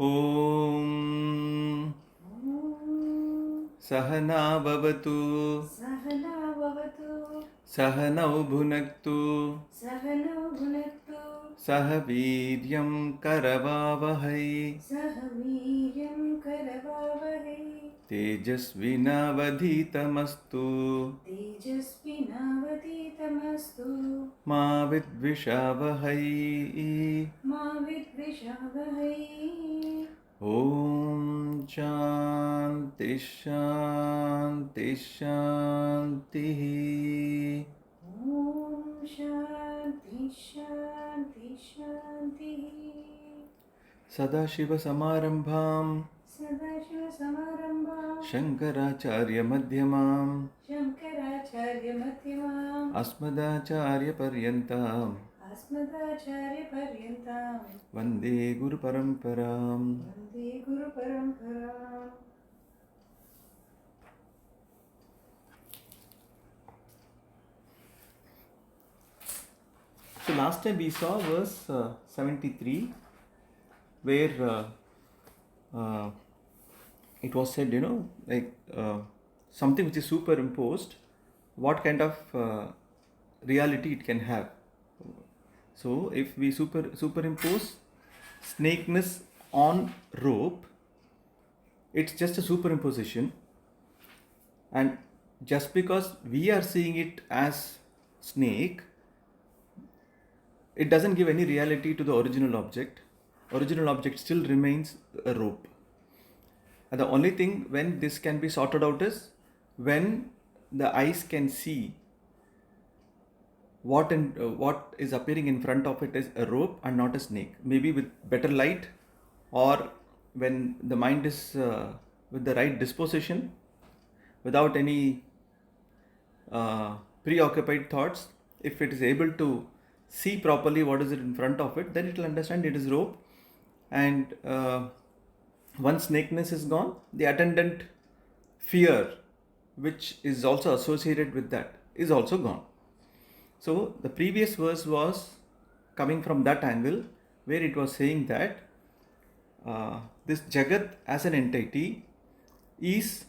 Om Sahana Bhavatu Sahanau Bhunaktu Sahaviryam Karavavahai Tejasvinavadhitamastu Ma Vidvishavahai Om Shanti Shanti Shanti. Om Shanti Shanti Shanti. Sadashiva Samarambham Shankaracharya Madhyamam Shankaracharya Madhyamam Asmadacharya Paryantam Asmadacharya Paryantam Vande Guru Paramparam. Vande Guru Paramparam. So last time we saw verse 73 where it was said, something which is superimposed, what kind of reality it can have. So if we superimpose snakeness on rope, it's just a superimposition, and just because we are seeing it as snake, it doesn't give any reality to the original object. Original object still remains a rope. And the only thing when this can be sorted out is when the eyes can see what is appearing in front of it is a rope and not a snake. Maybe with better light, or when the mind is with the right disposition, without any preoccupied thoughts, if it is able to see properly what is it in front of it, then it will understand it is rope. And once snakeness is gone, the attendant fear which is also associated with that is also gone. So the previous verse was coming from that angle, where it was saying that this Jagat as an entity is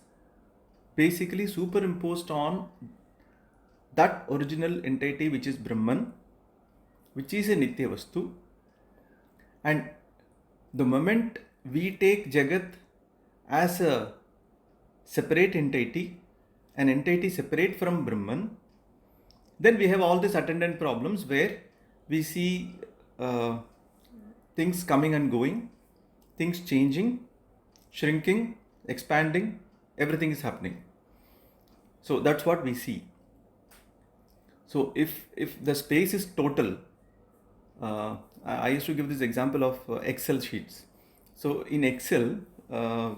basically superimposed on that original entity which is Brahman, which is a Nitya Vastu. And the moment we take Jagat as a separate entity, an entity separate from Brahman, then we have all these attendant problems where we see things coming and going, things changing, shrinking, expanding, everything is happening. So that's what we see. So if the space is total, I used to give this example of Excel sheets. So in Excel,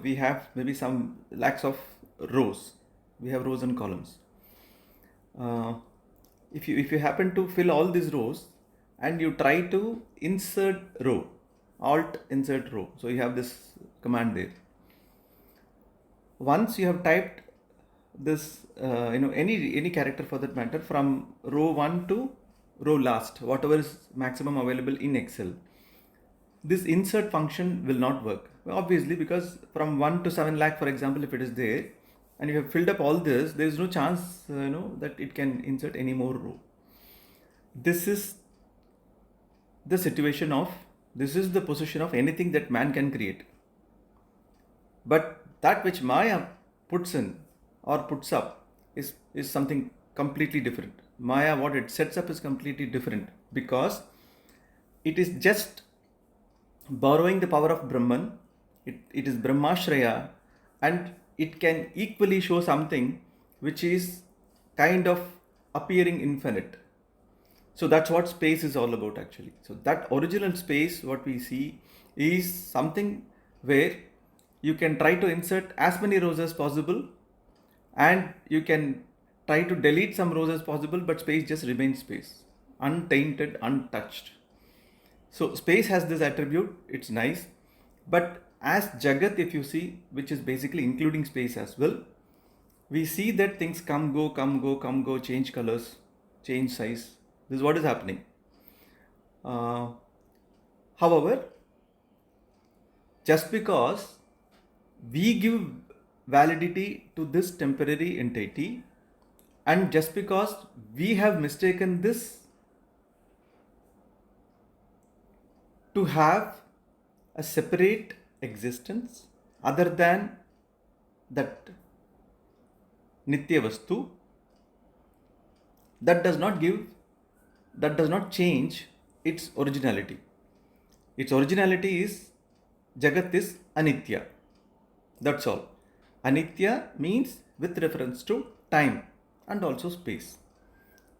we have maybe some lakhs of rows. We have rows and columns. If you happen to fill all these rows and you try to insert row, alt insert row, so you have this command there. Once you have typed this, any character for that matter, from row 1 to row last, whatever is maximum available in Excel, this insert function will not work. Obviously, because from 1 to 7 lakh, for example, if it is there, and you have filled up all this, there is no chance, that it can insert any more row. This is the situation of, this is the position of anything that man can create. But that which Maya puts in or puts up is something completely different. Maya, what it sets up is completely different, because it is just borrowing the power of Brahman. It is Brahmashraya, and it can equally show something which is kind of appearing infinite. So that's what space is all about actually. So that original space, what we see, is something where you can try to insert as many rows as possible, and you can try to delete some rows as possible, but space just remains space, untainted, untouched. So space has this attribute, it's nice. But as Jagat, if you see, which is basically including space as well, we see that things come, go, change colors, change size. This is what is happening. However, just because we give validity to this temporary entity, and just because we have mistaken this to have a separate existence other than that Nitya Vastu, that does not change its originality. Its originality is Jagat is Anitya. That's all. Anitya means with reference to time and also space.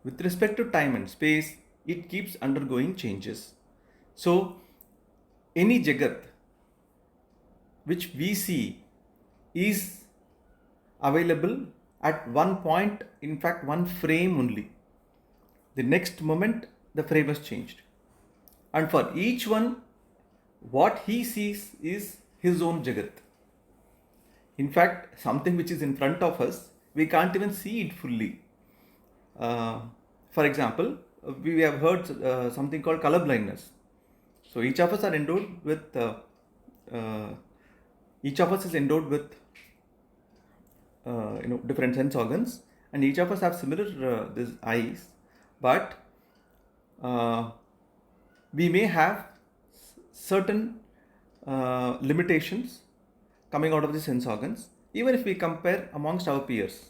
With respect to time and space, it keeps undergoing changes. So, any Jagat which we see is available at one point, in fact, one frame only. The next moment, the frame has changed. And for each one, what he sees is his own Jagat. In fact, something which is in front of us, we can't even see it fully. For example, we have heard something called color blindness. So each of us are endowed with, each of us is endowed with, different sense organs, and each of us have similar these eyes, but we may have certain limitations coming out of the sense organs, even if we compare amongst our peers.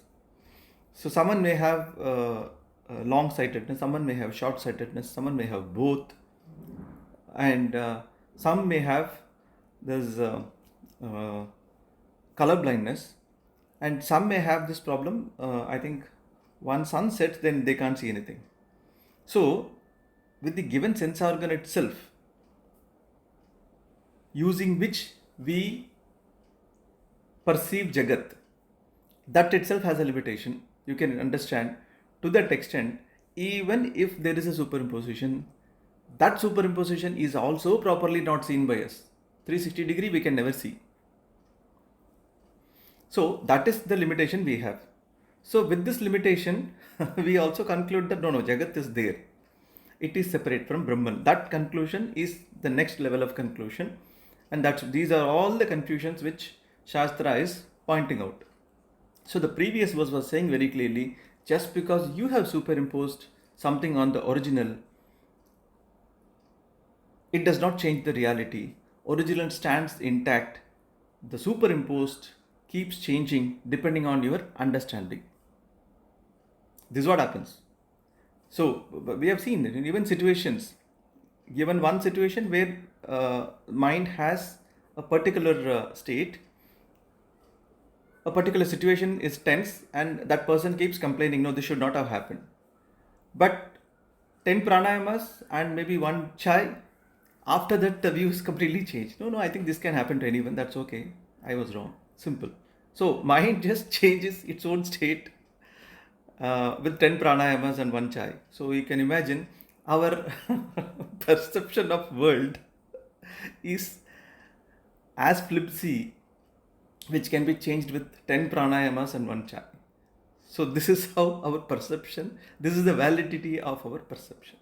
So someone may have long sightedness, someone may have short sightedness, someone may have both, and some may have this color blindness, and some may have this problem. I think once sun sets, then they can't see anything. So, with the given sense organ itself, using which we perceive Jagat, that itself has a limitation. You can understand to that extent, even if there is a superimposition, that superimposition is also properly not seen by us. 360-degree we can never see. So that is the limitation we have. So with this limitation, we also conclude that no, Jagat is there. It is separate from Brahman. That conclusion is the next level of conclusion. And these are all the confusions which Shastra is pointing out. So the previous verse was saying very clearly, just because you have superimposed something on the original, it does not change the reality. Original stands intact. The superimposed keeps changing depending on your understanding. This is what happens. So we have seen that in even situations, given one situation where mind has a particular state, a particular situation is tense, and that person keeps complaining, no, this should not have happened. But 10 pranayamas and maybe one chai, after that the view is completely changed. No, I think this can happen to anyone. That's okay. I was wrong. Simple. So mind just changes its own state with 10 pranayamas and one chai. So you can imagine our perception of world is as flimsy, which can be changed with 10 pranayamas and one chai. So this is how our perception, this is the validity of our perception.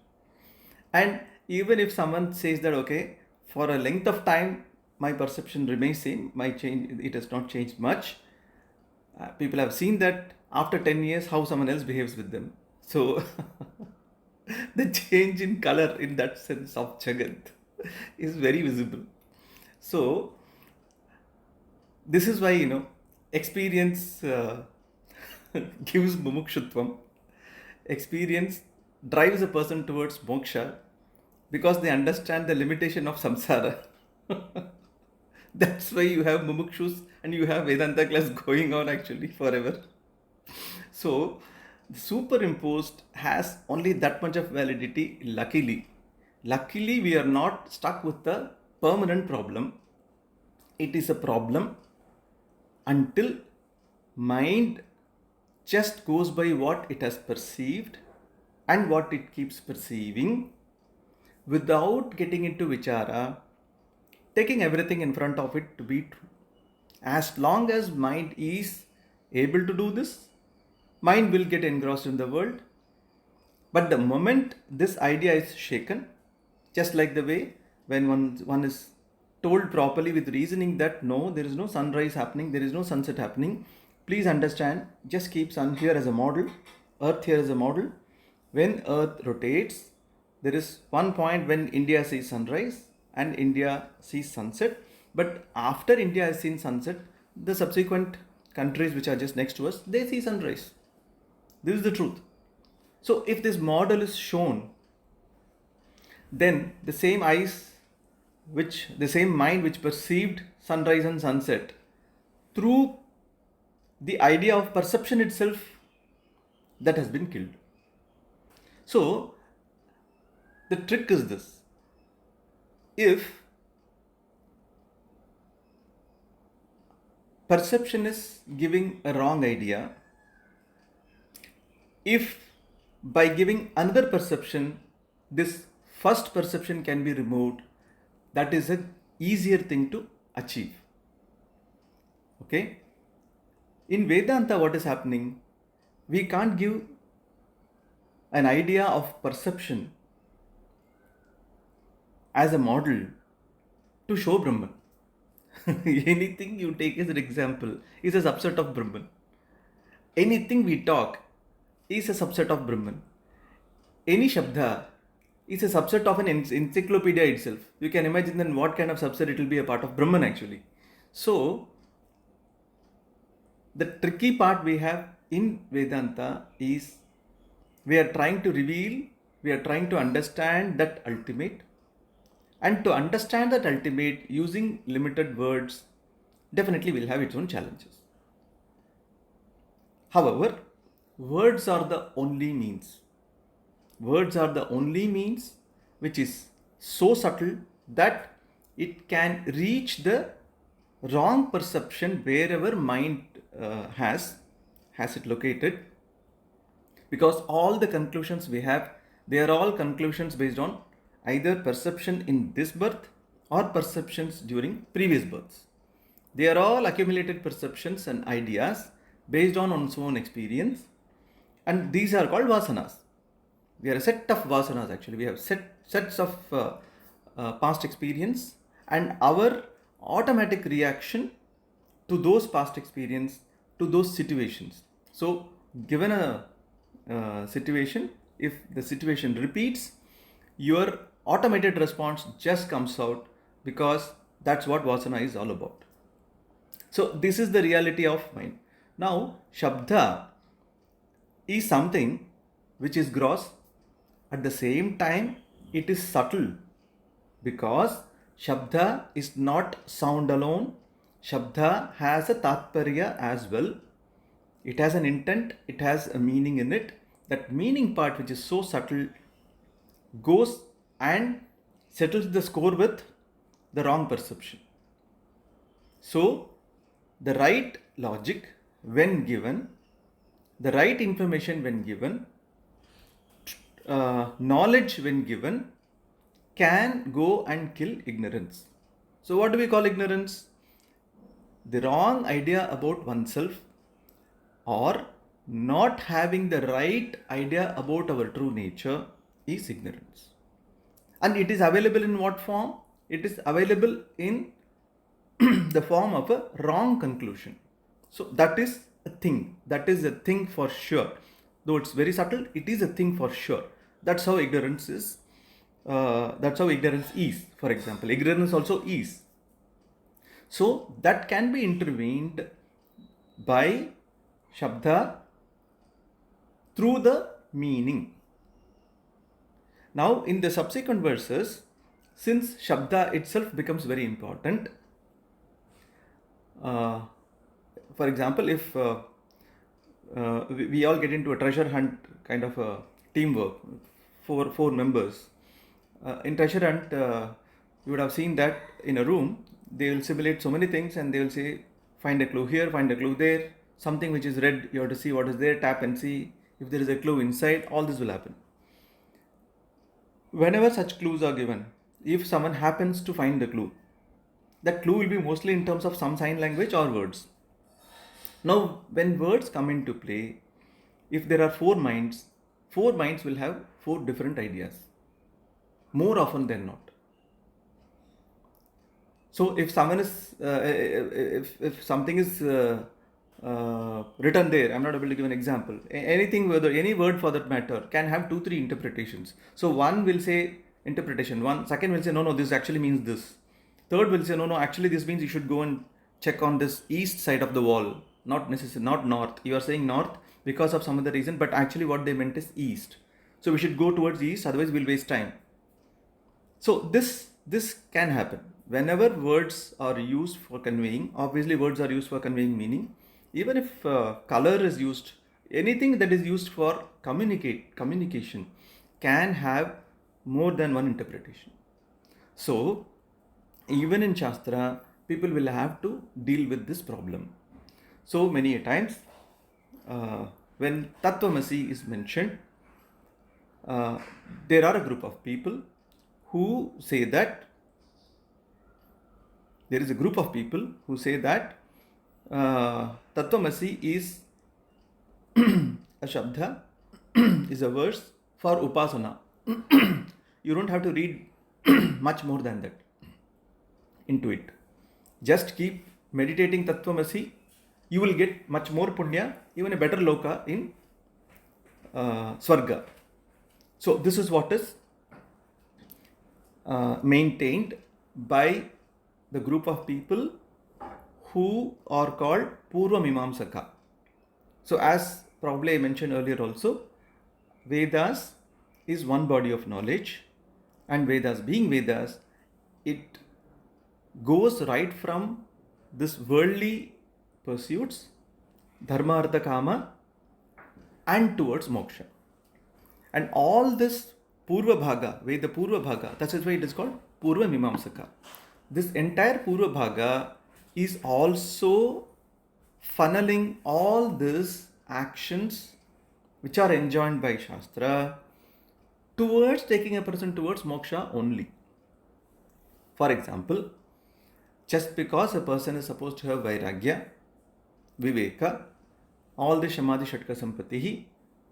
And even if someone says that, okay, for a length of time, my perception remains same, it has not changed much. People have seen that after 10 years, how someone else behaves with them. So the change in color in that sense of Jagat is very visible. So this is why, experience gives mumukshutvam. Experience drives a person towards moksha because they understand the limitation of samsara. That's why you have mumukshus and you have Vedanta class going on actually forever. So superimposed has only that much of validity, luckily. Luckily, we are not stuck with the permanent problem. It is a problem until mind just goes by what it has perceived and what it keeps perceiving without getting into vichara, taking everything in front of it to be true. As long as mind is able to do this, mind will get engrossed in the world. But the moment this idea is shaken, just like the way when one is told properly with reasoning that no, there is no sunrise happening, there is no sunset happening. Please understand, just keep sun here as a model, earth here as a model. When earth rotates, there is one point when India sees sunrise and India sees sunset. But after India has seen sunset, the subsequent countries which are just next to us, they see sunrise. This is the truth. So if this model is shown, then the same the same mind which perceived sunrise and sunset through the idea of perception itself, that has been killed. So the trick is this: if perception is giving a wrong idea, if by giving another perception, this first perception can be removed, that is an easier thing to achieve. Okay? In Vedanta, what is happening? We can't give an idea of perception as a model to show Brahman. Anything you take as an example is a subset of Brahman. Anything we talk is a subset of Brahman. Any Shabda is a subset of an encyclopedia itself. You can imagine then what kind of subset it will be a part of Brahman actually. So, the tricky part we have in Vedanta is we are trying to reveal, we are trying to understand that ultimate. And to understand that ultimate using limited words definitely will have its own challenges. However, words are the only means. Words are the only means which is so subtle that it can reach the wrong perception wherever mind has it located. Because all the conclusions we have, they are all conclusions based on either perception in this birth or perceptions during previous births. They are all accumulated perceptions and ideas based on one's own experience, and these are called vasanas. We are a set of vasanas actually. We have sets of past experience, and our automatic reaction to those past experience, to those situations. So given a situation, if the situation repeats, your automated response just comes out, because that's what vasana is all about. So this is the reality of mind. Now, Shabda is something which is gross. At the same time, it is subtle, because Shabda is not sound alone. Shabda has a tatparya as well. It has an intent, it has a meaning in it. That meaning part, which is so subtle, goes and settles the score with the wrong perception. So, the right logic when given, the right information when given, knowledge when given, can go and kill ignorance. So, what do we call ignorance? The wrong idea about oneself, or not having the right idea about our true nature, is ignorance. And it is available in what form? It is available in the form of a wrong conclusion. So that is a thing. That is a thing for sure. Though it's very subtle, it is a thing for sure. That's how ignorance is. That's how ignorance is. For example, ignorance also is. So that can be intervened by Shabda through the meaning. Now, in the subsequent verses, since Shabda itself becomes very important, for example, if we all get into a treasure hunt kind of a teamwork, four members, in treasure hunt, you would have seen that in a room, they will simulate so many things and they will say, find a clue here, find a clue there, something which is red, you have to see what is there, tap and see. If there is a clue inside, all this will happen. Whenever such clues are given, if someone happens to find the clue, that clue will be mostly in terms of some sign language or words. Now, when words come into play, if there are four minds will have four different ideas, more often than not. So if someone is, if something is written there, I'm not able to give an example. Anything, whether any word for that matter, can have 2-3 interpretations. So one will say interpretation, one second will say no, this actually means this. Third will say no, actually this means you should go and check on this east side of the wall, not necessarily not north. You are saying north because of some other reason, but actually what they meant is east. So we should go towards east, otherwise we'll waste time. So this can happen whenever words are used for conveying. Obviously words are used for conveying meaning. Even if color is used, anything that is used for communication can have more than one interpretation. So even in Shastra, people will have to deal with this problem. So many a times when Tattvamasi is mentioned, there are a group of people who say that Tattvamasi is a shabda, is a verse for upasana. You don't have to read much more than that into it. Just keep meditating Tattvamasi. You will get much more punya, even a better loka in Swarga. So this is what is maintained by the group of people who are called Purva Mimamsaka. So as probably I mentioned earlier also, Vedas is one body of knowledge, and Vedas being Vedas, it goes right from this worldly pursuits, dharma, artha, kama, and towards moksha. And all this Purva Bhaga, Veda Purva Bhaga, that is why it is called Purva Mimamsaka. This entire Purva Bhaga is also funneling all these actions which are enjoined by Shastra towards taking a person towards moksha only. For example, just because a person is supposed to have Vairagya, Viveka, all the Shamadhi Shatka Sampatihi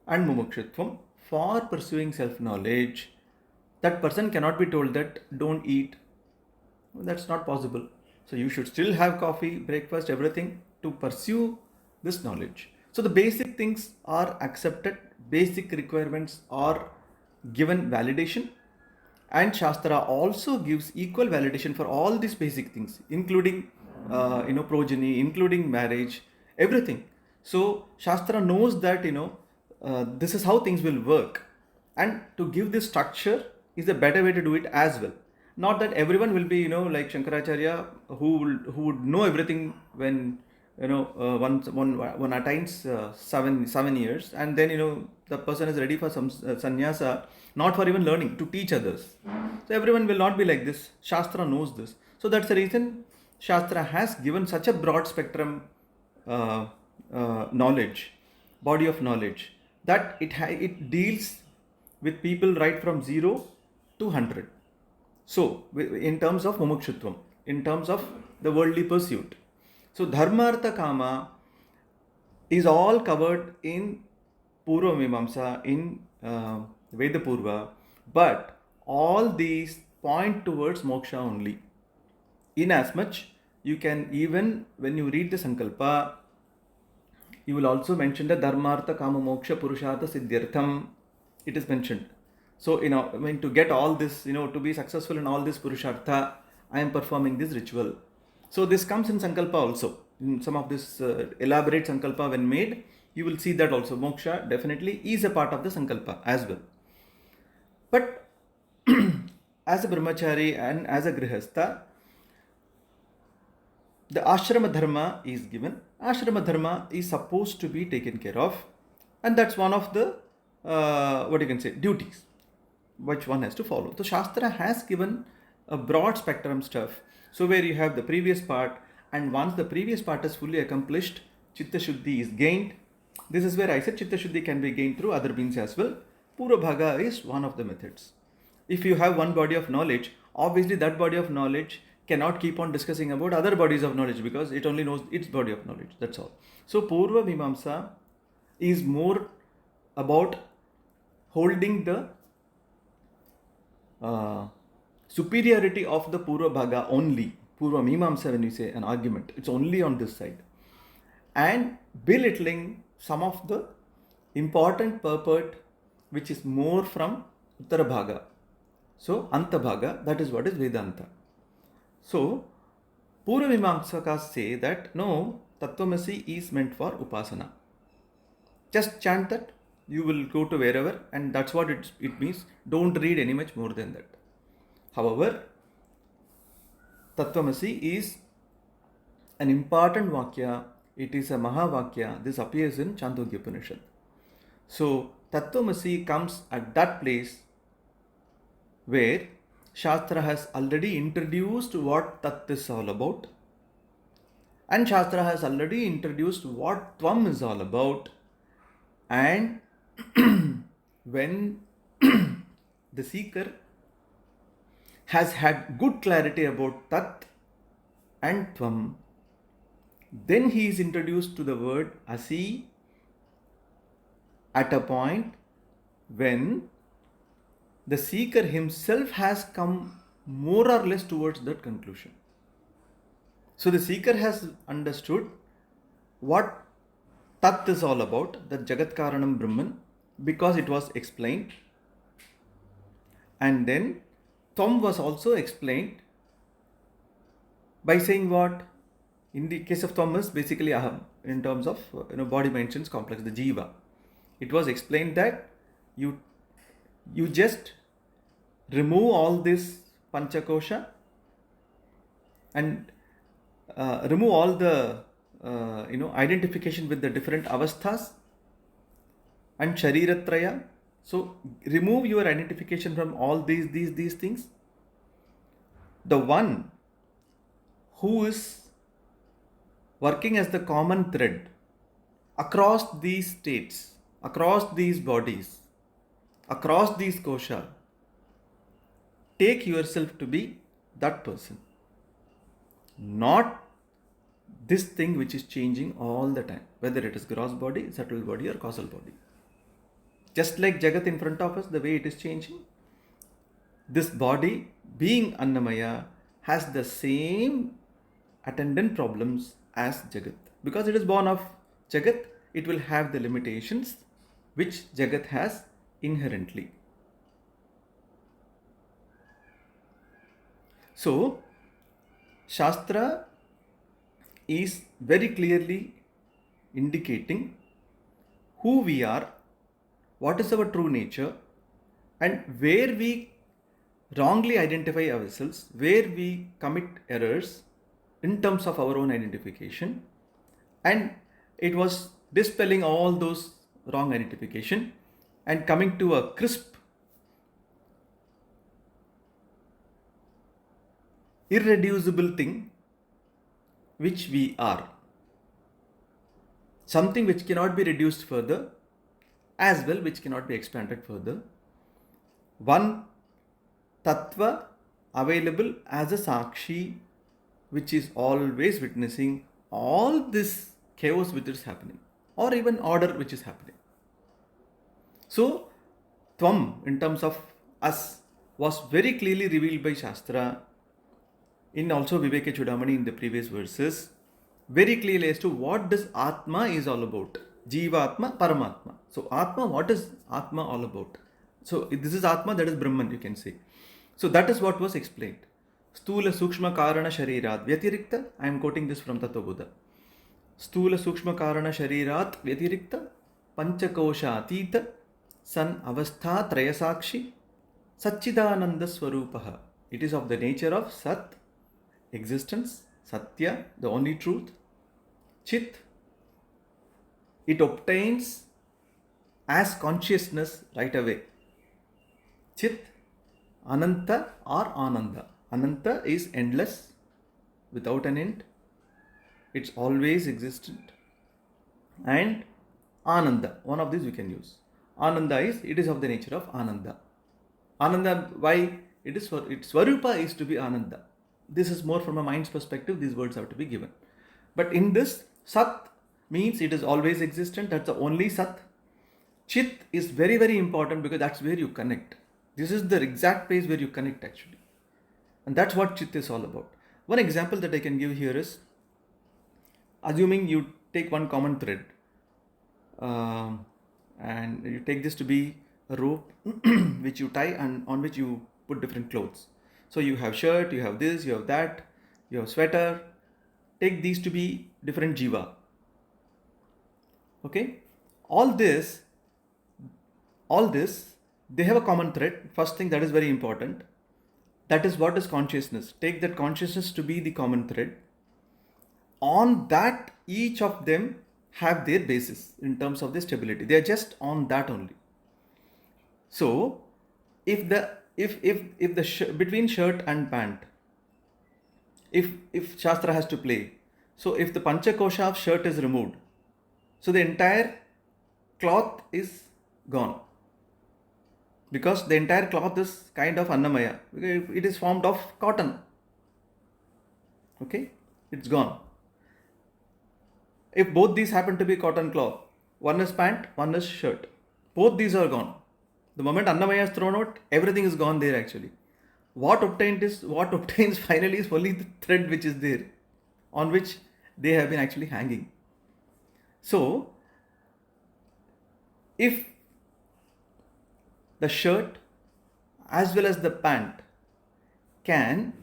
and Mumukshitvam for pursuing self-knowledge, that person cannot be told that don't eat. That's not possible. So you should still have coffee, breakfast, everything to pursue this knowledge. So the basic things are accepted, basic requirements are given validation, and Shastra also gives equal validation for all these basic things, including progeny, including marriage, everything. So Shastra knows that this is how things will work, and to give this structure is a better way to do it as well. Not that everyone will be like Shankaracharya who would know everything when one attains 7 years, and then the person is ready for some sannyasa, not for even learning, to teach others. So everyone will not be like this. Shastra knows this. So that's the reason Shastra has given such a broad spectrum knowledge, body of knowledge, that it deals with people right from 0 to 100. So in terms of mumukshutvam, in terms of the worldly pursuit. So dharma, artha, kama is all covered in Purva Mimamsa, in Veda Purva, but all these point towards moksha only. Inasmuch you can, even when you read the Sankalpa, you will also mention the Dharmartha Kama Moksha Purushartha Siddhyartham. It is mentioned. So, to get all this, to be successful in all this Purushartha, I am performing this ritual. So, this comes in Sankalpa also. In some of this elaborate Sankalpa when made, you will see that also. Moksha definitely is a part of the Sankalpa as well. But as a Brahmachari and as a Grihastha, the Ashrama Dharma is given. Ashrama Dharma is supposed to be taken care of, and that's one of the duties which one has to follow. So Shastra has given a broad spectrum stuff. So where you have the previous part, and once the previous part is fully accomplished, Chitta Shuddhi is gained. This is where I said Chitta Shuddhi can be gained through other means as well. Purva Bhaga is one of the methods. If you have one body of knowledge, obviously that body of knowledge cannot keep on discussing about other bodies of knowledge because it only knows its body of knowledge. That's all. So Purva Mimamsa is more about holding the superiority of the Purva Bhaga only. Purva Mimamsa, when you say an argument, it's only on this side. And belittling some of the important purport which is more from Uttara Bhaga. So, Anta Bhaga, that is what is Vedanta. So, Purva Mimamsakas say that no, Tattvamasi is meant for Upasana. Just chant that, you will go to wherever, and that's what it means. Don't read any much more than that. However, Tattvamasi is an important Vakya. It is a Mahavakya. This appears in Chandogya Upanishad. So, Tattvamasi comes at that place where Shastra has already introduced what Tat is all about, and Shastra has already introduced what Tvam is all about. And when the seeker has had good clarity about Tat and Tvam, then he is introduced to the word Asi at a point when the seeker himself has come more or less towards that conclusion. So the seeker has understood what Tat is all about, that Jagat Karanam Brahman, because it was explained. And then Tvam was also explained by saying what? In the case of Tvam is basically Aham, in terms of body, mind, sense complex, the Jiva. It was explained that you just remove all this Panchakosha and remove all the identification with the different avasthas and Shariratraya. So remove your identification from all these things. The one who is working as the common thread across these states, across these bodies, across these kosha, take yourself to be that person, not this thing which is changing all the time, whether it is gross body, subtle body, or causal body. Just like Jagat in front of us, the way it is changing, this body, being Annamaya, has the same attendant problems as Jagat. Because it is born of Jagat, it will have the limitations which Jagat has inherently. So, Shastra is very clearly indicating who we are, what is our true nature, and where we wrongly identify ourselves, where we commit errors in terms of our own identification. And it was dispelling all those wrong identification and coming to a crisp, irreducible thing which we are. Something which cannot be reduced further, as well which cannot be expanded further. One tattva available as a sakshi, which is always witnessing all this chaos which is happening, or even order which is happening. So, Tvam, in terms of us, was very clearly revealed by Shastra, in also Vivekachudhamani in the previous verses, very clearly as to what this Atma is all about. Jivatma, Paramatma. So Atma, what is Atma all about? So this is Atma, that is Brahman, you can say. So that is what was explained. Stula Sukshma Karana Sharirat Vyatirikta. I am quoting this from Tattva Buddha. Stula Sukshma Karana Sharirat Vyatirikta Panchakosha Atita San Avastha Trayasakshi Satchidananda Swarupaha. It is of the nature of Sat, existence, Satya, the only truth, Chit, it obtains as consciousness right away. Chit, Ananta or Ananda. Ananta is endless, without an end. It's always existent. And Ananda, one of these we can use. Ananda it is of the nature of Ananda. Ananda, why? Its Swarupa is to be Ananda. This is more from a mind's perspective, these words have to be given. But in this, Sat means it is always existent, that's the only Sat. Chit is very, very important because that's where you connect. This is the exact place where you connect actually. And that's what Chit is all about. One example that I can give here is, assuming you take one common thread, and you take this to be a rope which you tie and on which you put different clothes. So you have shirt, you have this, you have that, you have sweater. Take these to be different jiva. Okay, all this, they have a common thread. First thing that is very important. That is what is consciousness. Take that consciousness to be the common thread. On that, each of them have their basis in terms of the stability. They are just on that only. So, if the between shirt and pant, if Shastra has to play, so if the Panchakosha of shirt is removed, so the entire cloth is gone. Because the entire cloth is kind of Annamaya. It is formed of cotton. Okay? It's gone. If both these happen to be cotton cloth, one is pant, one is shirt. Both these are gone. The moment Annamaya is thrown out, everything is gone there actually. What obtains finally is only the thread which is there, on which they have been actually hanging. So, if the shirt as well as the pant can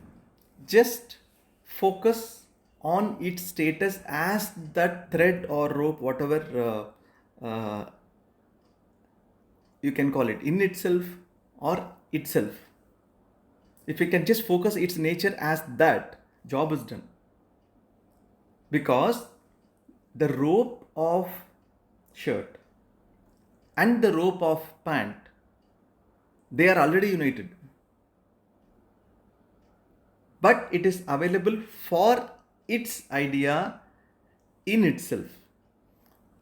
just focus on its status as that thread or rope, whatever you can call it, in itself or itself. If we can just focus its nature as that, job is done. Because the rope of shirt and the rope of pant, they are already united. But it is available for its idea in itself.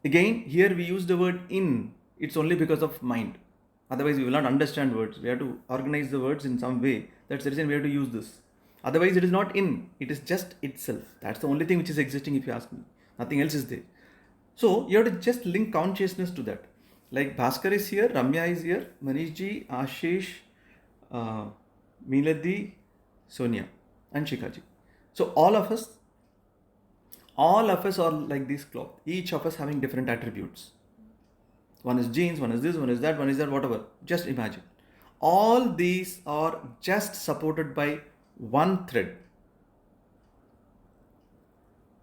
Again, here we use the word in. It's only because of mind. Otherwise, we will not understand words. We have to organize the words in some way. That's the reason we have to use this. Otherwise, it is not in. It is just itself. That's the only thing which is existing, if you ask me. Nothing else is there. So, you have to just link consciousness to that. Like Bhaskar is here, Ramya is here, Manishji, Ashish, Miladi, Sonia, and Shikaji. So, all of us are like this cloth. Each of us having different attributes. One is jeans, one is this, one is that, whatever. Just imagine. All these are just supported by one thread.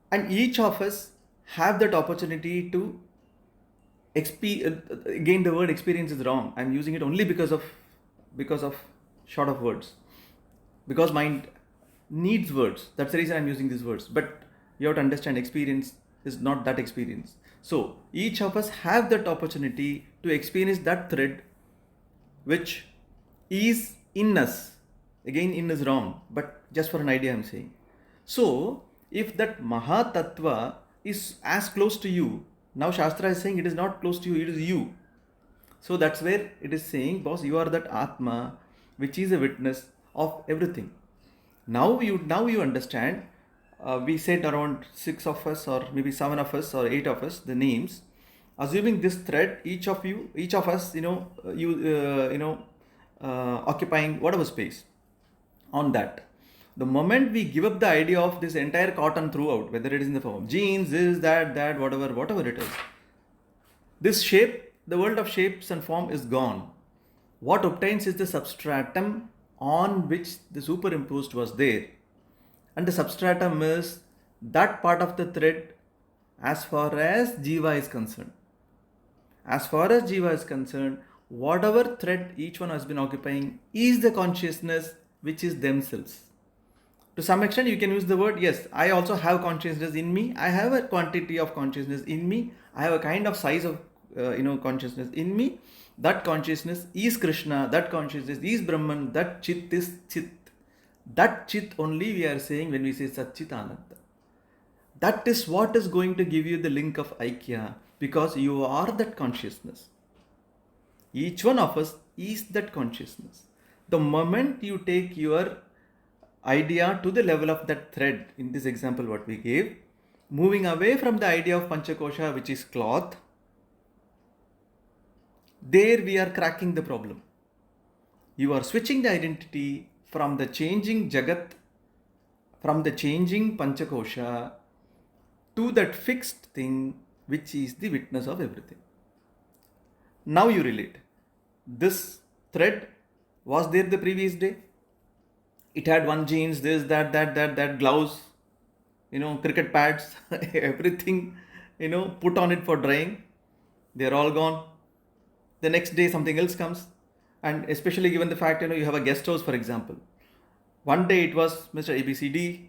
And each of us have that opportunity to again, the word experience is wrong. I'm using it only because of short of words. Because mind needs words. That's the reason I'm using these words. But you have to understand, experience is not that experience. So each of us have that opportunity to experience that thread which is in us. Again, in is wrong, but just for an idea I'm saying. So if that Mahatattva is as close to you, now Shastra is saying it is not close to you, it is you. So that's where it is saying, boss, you are that Atma which is a witness of everything. Now you understand. We said around 6 of us, or maybe 7 of us, or 8 of us, the names. Assuming this thread, each of us, occupying whatever space on that. The moment we give up the idea of this entire cotton throughout, whether it is in the form of jeans, this, that, whatever it is, this shape, the world of shapes and form is gone. What obtains is the substratum on which the superimposed was there. And the substratum is that part of the thread as far as Jiva is concerned. As far as Jiva is concerned, whatever thread each one has been occupying is the consciousness which is themselves. To some extent, you can use the word, yes, I also have consciousness in me. I have a quantity of consciousness in me. I have a kind of size of consciousness in me. That consciousness is Krishna. That consciousness is Brahman. That Chit is Chit. That Chit only we are saying when we say Satchitananda. That is what is going to give you the link of Aikya, because you are that consciousness. Each one of us is that consciousness. The moment you take your idea to the level of that thread, in this example what we gave, moving away from the idea of Panchakosha, which is cloth, there we are cracking the problem. You are switching the identity from the changing Jagat, from the changing Panchakosha to that fixed thing which is the witness of everything. Now you relate. This thread was there the previous day. It had one jeans, this, that, gloves, cricket pads, everything, put on it for drying. They're all gone. The next day something else comes. And especially given the fact, you have a guest house, for example. One day it was Mr. ABCD,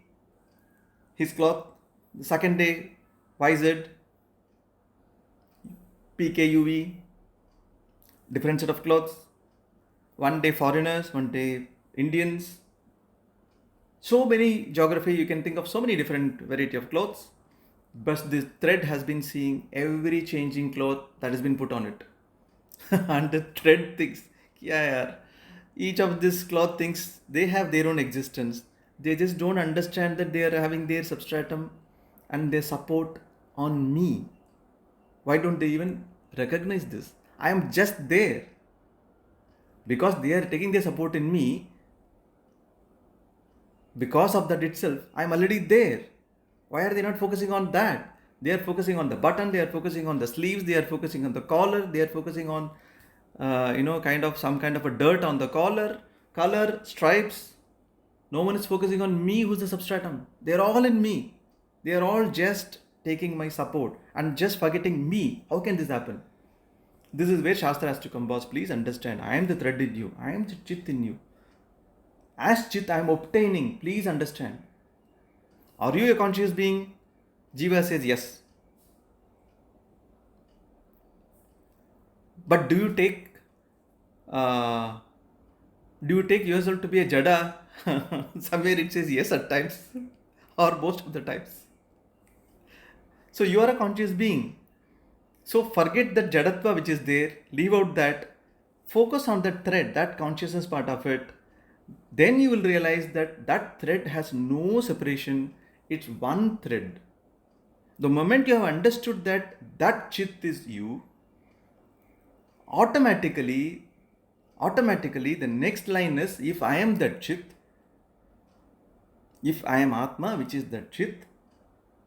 his cloth. The second day, YZ, PKUV, different set of clothes. One day foreigners, one day Indians. So many geography, you can think of so many different variety of clothes. But this thread has been seeing every changing cloth that has been put on it. And the thread thinks, yeah, each of these cloth thinks they have their own existence. They just don't understand that they are having their substratum and their support on me. Why don't they even recognize this? I am just there. Because they are taking their support in me, because of that itself, I am already there. Why are they not focusing on that? They are focusing on the button, they are focusing on the sleeves, they are focusing on the collar, they are focusing on, some kind of a dirt on the collar, color, stripes. No one is focusing on me who's the substratum. They are all in me. They are all just taking my support and just forgetting me. How can this happen? This is where Shastra has to come, boss. Please understand. I am the thread in you. I am the chit in you. As chit, I am obtaining. Please understand. Are you a conscious being? Jiva says yes. But do you take yourself to be a jada? Somewhere it says yes at times, or most of the times. So you are a conscious being. So forget that jadatva which is there, leave out that, focus on that thread, that consciousness part of it. Then you will realize that that thread has no separation, it's one thread. The moment you have understood that that chit is you, automatically the next line is, if I am that chit, if I am Atma, which is that chit,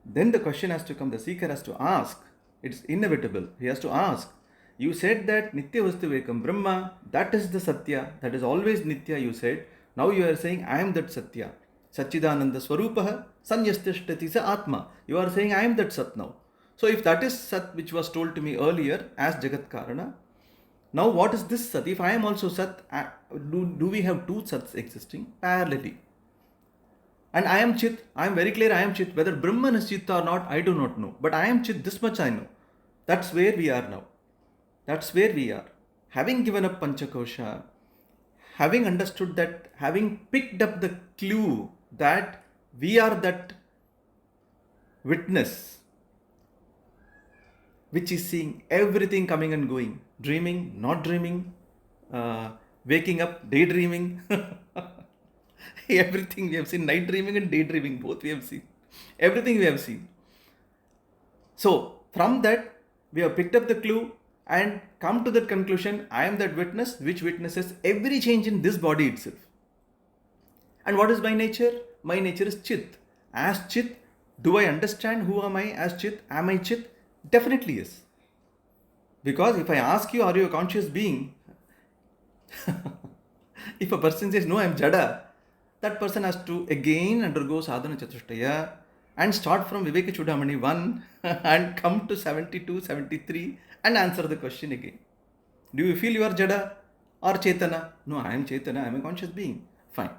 then the question has to come, the seeker has to ask. It's inevitable. He has to ask. You said that Nitya Vastu Vekam Brahma, that is the Satya, that is always Nitya, you said. Now you are saying, I am that Satya. Satchidananda Swarupaha Sanyastishtati Sa Atma. You are saying, I am that Sat now. So if that is Sat which was told to me earlier as Jagat Karana, now what is this Sat? If I am also Sat, do we have two Sats existing parallelly? And I am Chit. I am very clear I am Chit. Whether Brahman is Chit or not, I do not know. But I am Chit, this much I know. That's where we are now. That's where we are. Having given up Panchakosha, having understood that, having picked up the clue that we are that witness which is seeing everything coming and going, dreaming, not dreaming, waking up, daydreaming. Everything we have seen, night dreaming and daydreaming, both we have seen. Everything we have seen. So, from that, we have picked up the clue and come to that conclusion, I am that witness which witnesses every change in this body itself. And what is my nature? My nature is Chit. As Chit, do I understand who am I as Chit? Am I Chit? Definitely yes. Because if I ask you, are you a conscious being? If a person says, no, I am Jada, that person has to again undergo sadhana chatushtaya and start from Vivekachudhamani 1 and come to 72, 73 and answer the question again. Do you feel you are Jada or Chetana? No, I am Chetana, I am a conscious being. Fine.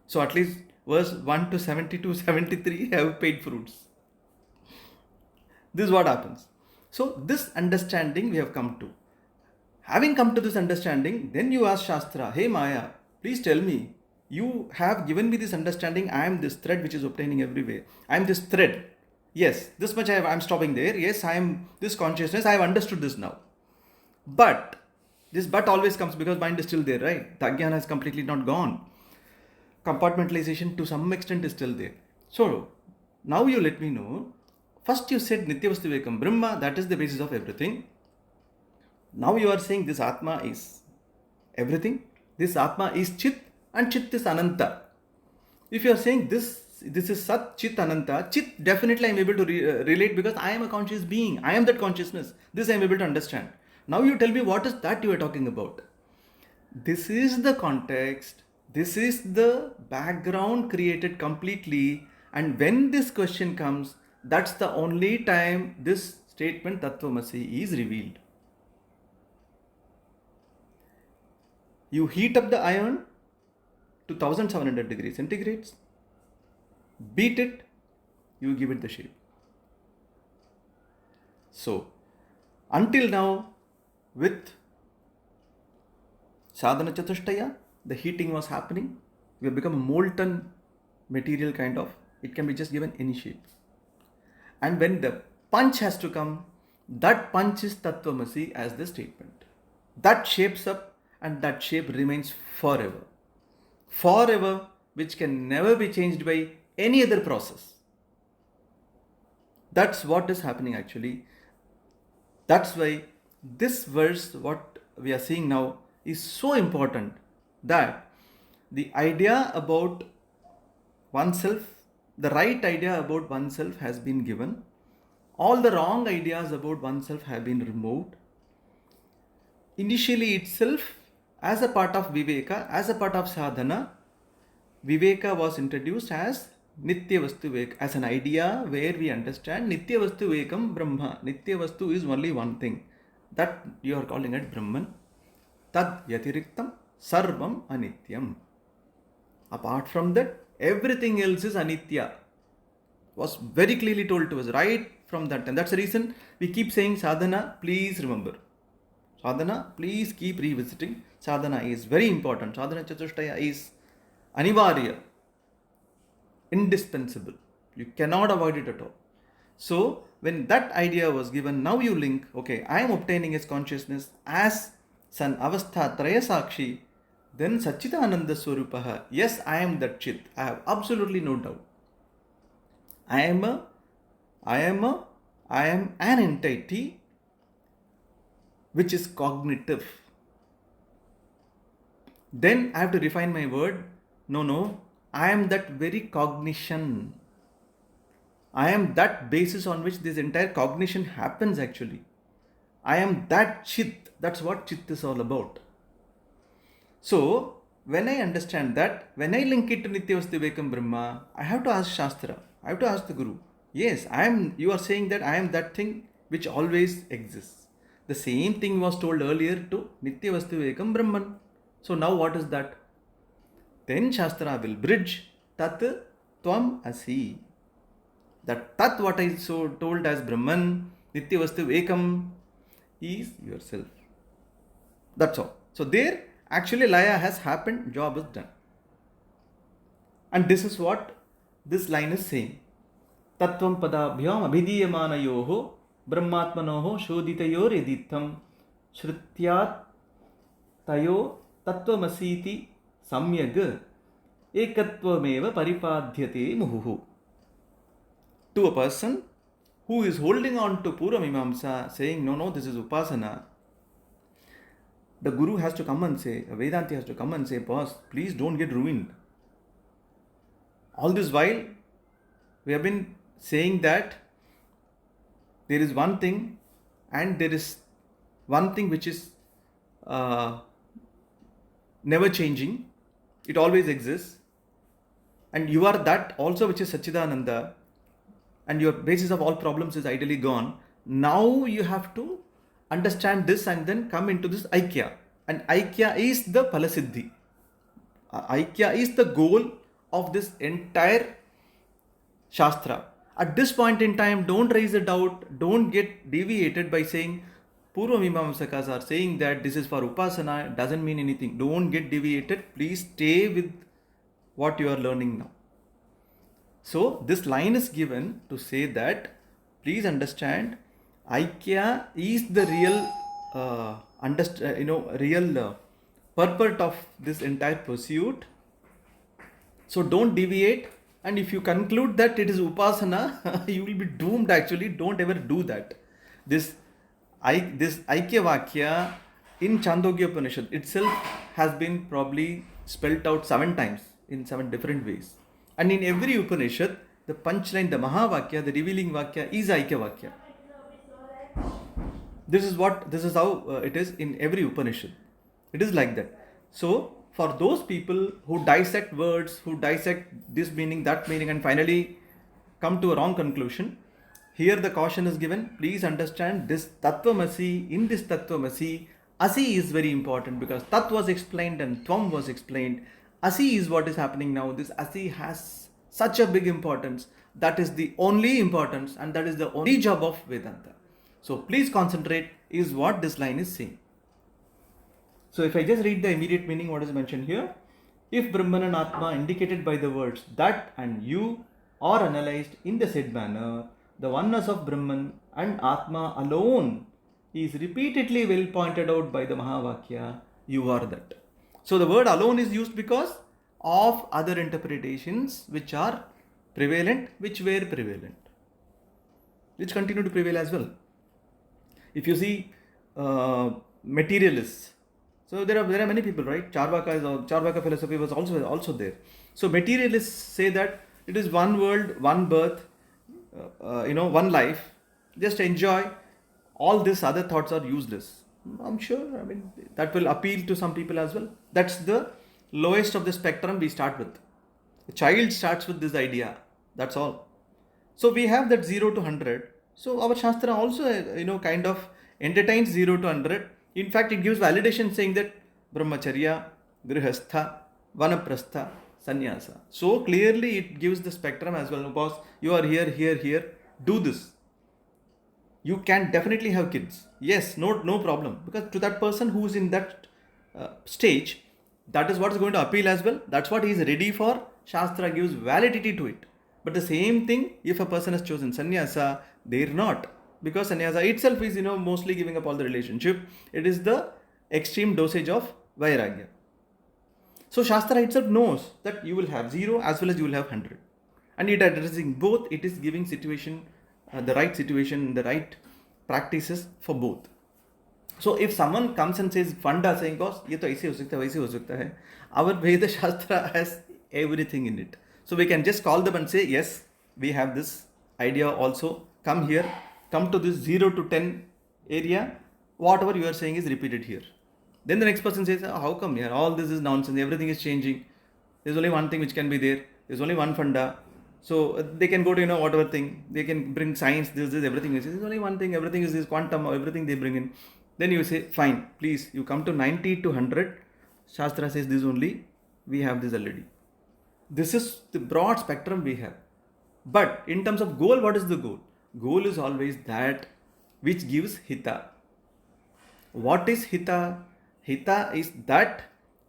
So at least verse 1 to 72, 73 have paid fruits. This is what happens. So this understanding we have come to. Having come to this understanding, then you ask Shastra, hey Maya, please tell me, you have given me this understanding, I am this thread which is obtaining everywhere. I am this thread. Yes, this much I am stopping there. Yes, I am this consciousness. I have understood this now. But, this but always comes because mind is still there, right? The Ajnana has completely not gone. Compartmentalization to some extent is still there. So, now you let me know. First you said Nitya Vastu Vekam Brahma, that is the basis of everything. Now you are saying this Atma is everything. This Atma is Chit and Chit is Ananta. If you are saying this this is Sat Chit Ananta. Chit, definitely I am able to relate because I am a conscious being. I am that consciousness. This I am able to understand. Now you tell me what is that you are talking about. This is the context. This is the background created completely. And when this question comes, that's the only time this statement Tattvamasi is revealed. You heat up the iron to 1700 degrees centigrades, beat it, you give it the shape. So, until now, with sadhana chatushtaya, the heating was happening. We have become a molten material kind of. It can be just given any shape. And when the punch has to come, that punch is Tattvamasi as the statement. That shapes up and that shape remains forever. Forever, which can never be changed by any other process. That's what is happening actually. That's why this verse, what we are seeing now, is so important, that the idea about oneself, the right idea about oneself has been given. All the wrong ideas about oneself have been removed. Initially itself, as a part of Viveka, as a part of sadhana, Viveka was introduced as Nitya Vastu Viveka, as an idea where we understand Nitya Vastu Vekam Brahma. Nitya Vastu is only one thing. That you are calling it Brahman. Tad Yatiriktam Sarvam Anityam. Apart from that, everything else is Anitya. Was very clearly told to us right from that time. That's the reason we keep saying sadhana, please remember. Sadhana, please keep revisiting. Sadhana is very important. Sadhana chatushtaya is anivarya, indispensable. You cannot avoid it at all. So, when that idea was given, now you link, okay, I am obtaining his consciousness as san avastha traya sakshi, then Satchidananda Swarupaha. Yes, I am that Chit. I have absolutely no doubt. I am an entity which is cognitive. Then I have to refine my word. No, I am that very cognition. I am that basis on which this entire cognition happens actually. I am that Chit. That's what Chit is all about. So, when I understand that, when I link it to Nityavastu Vekam Brahma, I have to ask Shastra. I have to ask the Guru. Yes, you are saying that I am that thing which always exists. The same thing was told earlier to Nityavastu Vekam Brahman. So now what is that? Then Shastra will bridge Tat Tvam Asi. That Tat, what I so told as Brahman, Nityavastu Vekam, is yourself. That's all. So there, actually Laya has happened, job is done. And this is what this line is saying. Tattvam padabhyam abhidiyamanayoho brahmatmanoho shoditayor editham shrutyat tayo tattvamasiti samyag ekatvameva paripadhyate muhuhu. To a person who is holding on to Purva Mimamsa, saying, no, this is Upasana, the Guru has to come and say, a Vedanti has to come and say, boss, please don't get ruined. All this while, we have been saying that there is one thing and there is one thing which is never changing. It always exists. And you are that also which is Satchidananda, and your basis of all problems is ideally gone. Now you have to understand this and then come into this Aikya. And Aikya is the Palasiddhi. Aikya is the goal of this entire Shastra. At this point in time, don't raise a doubt, don't get deviated by saying Purva Mimamsakas are saying that this is for Upasana, doesn't mean anything. Don't get deviated, please stay with what you are learning now. So this line is given to say that, please understand, Aikya is the real, real purport of this entire pursuit. So don't deviate, and if you conclude that it is Upasana, you will be doomed actually. Don't ever do that. This Aikya Vakya in Chandogya Upanishad itself has been probably spelt out 7 times in 7 different ways. And in every Upanishad, the punchline, the Mahavakya, the revealing Vakya is Aikya Vakya. This is how it is in every Upanishad. It is like that. So, for those people who dissect words, who dissect this meaning, that meaning, and finally come to a wrong conclusion, here the caution is given. Please understand this Tattvamasi. In this Tattvamasi, Asi is very important because Tat was explained and Tvam was explained. Asi is what is happening now. This Asi has such a big importance. That is the only importance and that is the only job of Vedanta. So please concentrate is what this line is saying. So if I just read the immediate meaning, what is mentioned here? If Brahman and Atma indicated by the words that and you are analyzed in the said manner, the oneness of Brahman and Atma alone is repeatedly well pointed out by the Mahavakya, you are that. So the word alone is used because of other interpretations which are prevalent, which were prevalent, which continue to prevail as well. If you see materialists, so there are many people, right? Charvaka philosophy was also there. So materialists say that it is one world, one birth, one life. Just enjoy. All these other thoughts are useless. I'm sure. I mean, that will appeal to some people as well. That's the lowest of the spectrum we start with. A child starts with this idea. That's all. So we have that 0 to 100. So our Shastra also, kind of entertains 0 to 100. In fact, it gives validation saying that Brahmacharya, Grihastha, Vanaprastha, Sannyasa. So clearly it gives the spectrum as well. Boss, you are here, do this. You can definitely have kids. Yes, no problem. Because to that person who is in that stage, that is what is going to appeal as well. That's what he is ready for. Shastra gives validity to it. But the same thing, if a person has chosen sannyasa, they're not. Because sannyasa itself is, mostly giving up all the relationship. It is the extreme dosage of vairagya. So Shastra itself knows that you will have 0 as well as you will have 100. And it addressing both, it is giving situation, the right practices for both. So if someone comes and says Fanda, saying, boss, ye to aise ho sakta hai, waise ho sakta hai, our Veda Shastra has everything in it. So we can just call them and say, yes, we have this idea also. Come here, come to this 0 to 10 area. Whatever you are saying is repeated here. Then the next person says, how come here? All this is nonsense. Everything is changing. There's only one thing which can be there. There's only one Fanda. So they can go to, whatever thing. They can bring science, this, everything. There's only one thing. Everything is this quantum, everything they bring in. Then you say, fine, please, you come to 90 to 100. Shastra says this only. We have this already. This is the broad spectrum we have. But in terms of goal, what is the goal? Goal is always that which gives hita. What is hita? Hita is that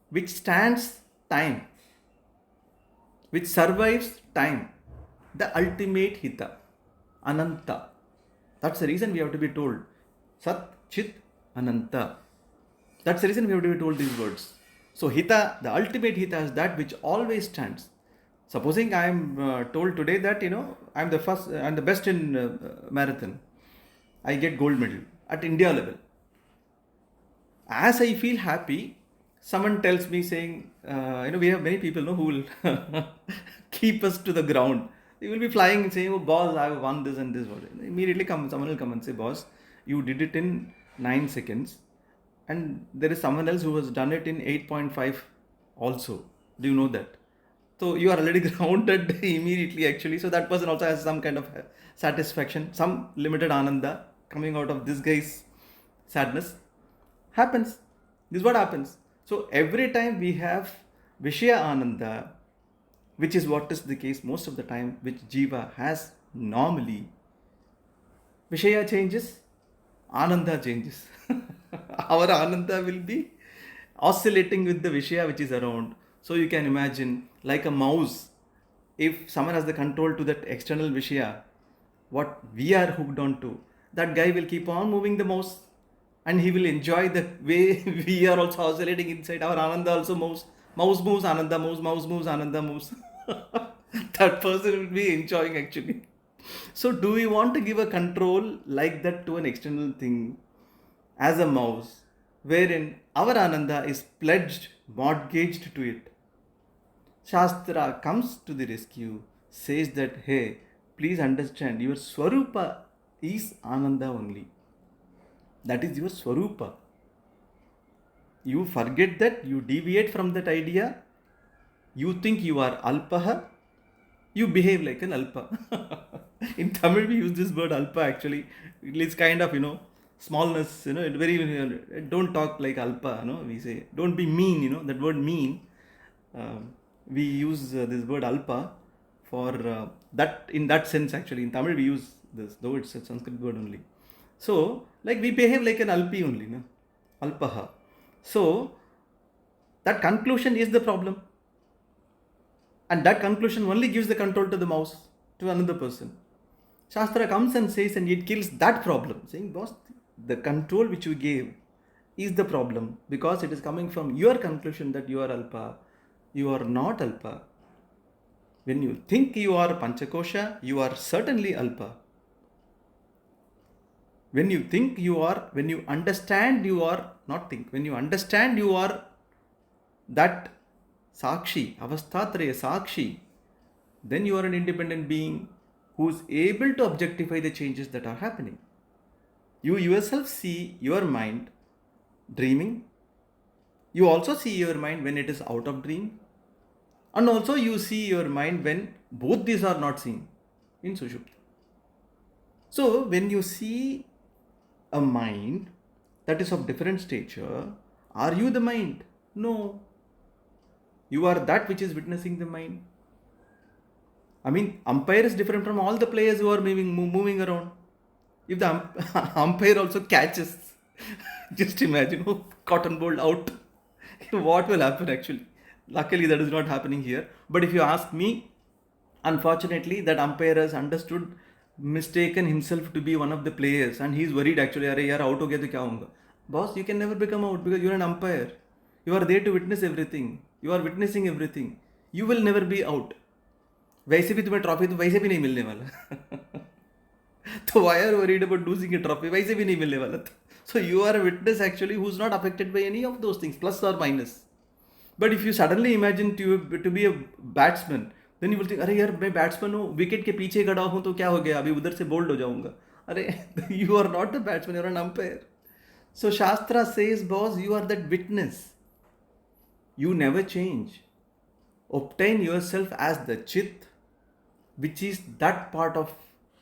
which stands time, which survives time. The ultimate hita. Ananta. That's the reason we have to be told. Sat, Chit, Ananta. That's the reason we have to be told these words. So hita, the ultimate hita is that which always stands. Supposing I am told today that, I am the best in marathon. I get gold medal at India level. As I feel happy, someone tells me saying, we have many people who will keep us to the ground. They will be flying and saying, oh boss, I have won this and this. Immediately someone will come and say, boss, you did it in 9 seconds. And there is someone else who has done it in 8.5 also. Do you know that? So you are already grounded immediately actually. So that person also has some kind of satisfaction, some limited ananda coming out of this guy's sadness. Happens. This is what happens. So every time we have Vishaya Ananda, which is what is the case most of the time, which Jiva has normally, Vishaya changes, Ananda changes. Our Ananda will be oscillating with the Vishaya which is around. So you can imagine, like a mouse, if someone has the control to that external Vishaya, what we are hooked on to, that guy will keep on moving the mouse and he will enjoy the way we are also oscillating inside. Our Ananda also moves. Mouse moves, Ananda moves, mouse moves, Ananda moves. That person will be enjoying actually. So do we want to give a control like that to an external thing as a mouse, wherein our Ananda is pledged, mortgaged to it? Shastra comes to the rescue, says that, hey, please understand, your Swarupa is Ananda only. That is your Swarupa. You forget that, you deviate from that idea, you think you are Alpaha, you behave like an Alpa. In Tamil, we use this word Alpa actually. It's kind of, smallness, don't talk like Alpa, we say, don't be mean, that word mean. We use this word Alpa for that, in that sense actually. In Tamil, we use this, though it's a Sanskrit word only. So, like we behave like an Alpi only, Alpaha. So, that conclusion is the problem. And that conclusion only gives the control to the mouse, to another person. Shastra comes and says, and it kills that problem, saying, boss, the control which you gave is the problem, because it is coming from your conclusion that you are Alpa. You are not Alpa. When you think you are Panchakosha, you are certainly Alpa. When you think you are, when you understand you are, not think, when you understand you are that Sakshi, Avasthatraya Sakshi, then you are an independent being who is able to objectify the changes that are happening. You yourself see your mind dreaming. You also see your mind when it is out of dream. And also you see your mind when both these are not seen in Sushupti. So when you see a mind that is of different stature, are you the mind? No. You are that which is witnessing the mind. I mean, umpire is different from all the players who are moving around. If the umpire also catches, just imagine, cotton ball out. What will happen actually? Luckily, that is not happening here. But if you ask me, unfortunately, that umpire has understood, mistaken himself to be one of the players, and he is worried actually, "Arey yaar, out ho gaya to kya hoga?" Boss, you can never become out because you are an umpire. You are there to witness everything. You are witnessing everything. You will never be out. वैसे भी तुम्हें trophy तो वैसे भी नहीं मिलने वाला. तो why are you worried about losing a trophy? वैसे भी नहीं मिलने वाला था. So you are a witness actually who is not affected by any of those things, plus or minus. But if you suddenly imagine to be a batsman, then you will think, अरे यार मैं batsman हूँ, wicket के पीछे खड़ा हूँ तो क्या हो गया, अभी उधर से बोल्ड हो जाऊंगा. अरे you are not a batsman, you are an umpire. So Shastra says, boss, you are that witness. You never change. Obtain yourself as the Chit, which is that part of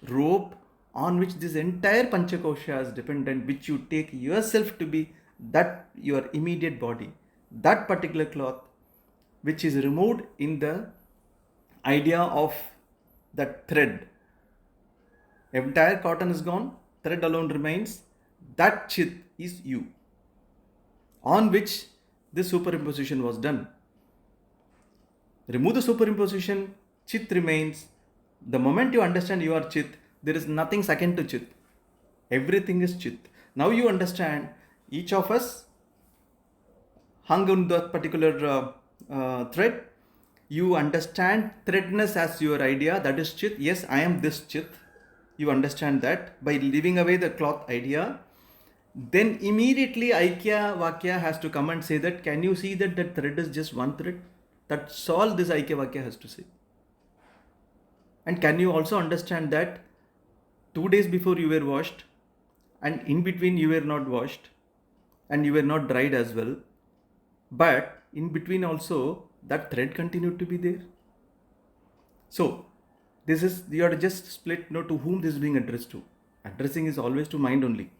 rope on which this entire Panchakosha is dependent, which you take yourself to be that your immediate body, that particular cloth, which is removed in the idea of that thread. Entire cotton is gone, thread alone remains. That Chit is you, on which this superimposition was done. Remove the superimposition, Chit remains. The moment you understand you are Chit, there is nothing second to Chit. Everything is Chit. Now you understand, each of us hung on that particular thread. You understand threadness as your idea, that is Chit. Yes, I am this Chit. You understand that by leaving away the cloth idea. Then immediately Aikya Vakya has to come and say that, can you see that that thread is just one thread? That's all this Aikya Vakya has to say. And can you also understand that 2 days before you were washed, and in between you were not washed, and you were not dried as well, but in between also that thread continued to be there. So this is, you have to just split, to whom this is being addressed to. Addressing is always to mind only.